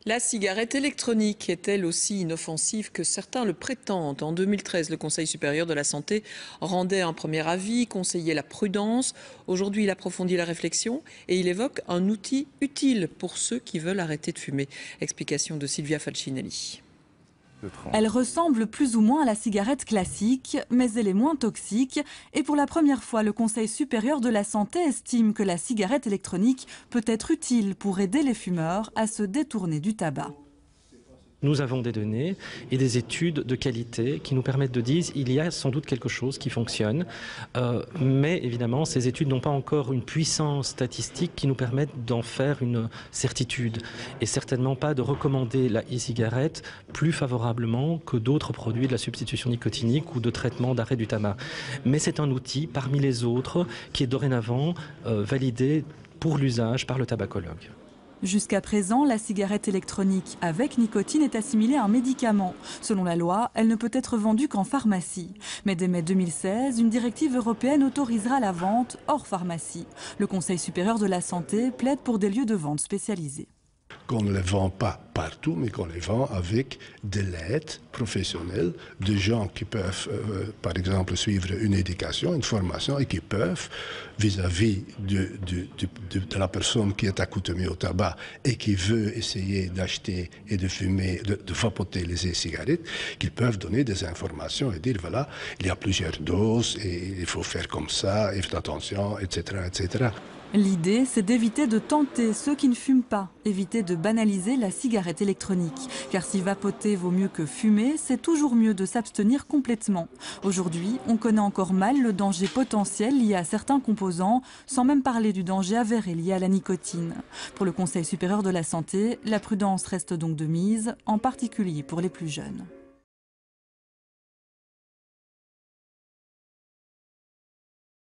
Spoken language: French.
La cigarette électronique est-elle aussi inoffensive que certains le prétendent? En 2013, le Conseil supérieur de la santé rendait un premier avis, conseillait la prudence. Aujourd'hui, il approfondit la réflexion et il évoque un outil utile pour ceux qui veulent arrêter de fumer. Explication de Silvia Falcinelli. Elle ressemble plus ou moins à la cigarette classique, mais elle est moins toxique. Et pour la première fois, le Conseil supérieur de la santé estime que la cigarette électronique peut être utile pour aider les fumeurs à se détourner du tabac. Nous avons des données et des études de qualité qui nous permettent de dire qu'il y a sans doute quelque chose qui fonctionne. Mais évidemment, ces études n'ont pas encore une puissance statistique qui nous permette d'en faire une certitude. Et certainement pas de recommander la e-cigarette plus favorablement que d'autres produits de la substitution nicotinique ou de traitement d'arrêt du tabac. Mais c'est un outil parmi les autres qui est dorénavant validé pour l'usage par le tabacologue. Jusqu'à présent, la cigarette électronique avec nicotine est assimilée à un médicament. Selon la loi, elle ne peut être vendue qu'en pharmacie. Mais dès mai 2016, une directive européenne autorisera la vente hors pharmacie. Le Conseil supérieur de la santé plaide pour des lieux de vente spécialisés. Qu'on ne les vend pas partout, mais qu'on les vend avec de l'aide professionnelle, de gens qui peuvent, par exemple, suivre une éducation, une formation, et qui peuvent, vis-à-vis de la personne qui est accoutumée au tabac et qui veut essayer d'acheter et de fumer, de vapoter les e-cigarettes, qu'ils peuvent donner des informations et dire, voilà, il y a plusieurs doses et il faut faire comme ça, et faites attention, etc., etc. L'idée, c'est d'éviter de tenter ceux qui ne fument pas, éviter de banaliser la cigarette électronique. Car si vapoter vaut mieux que fumer, c'est toujours mieux de s'abstenir complètement. Aujourd'hui, on connaît encore mal le danger potentiel lié à certains composants, sans même parler du danger avéré lié à la nicotine. Pour le Conseil supérieur de la santé, la prudence reste donc de mise, en particulier pour les plus jeunes.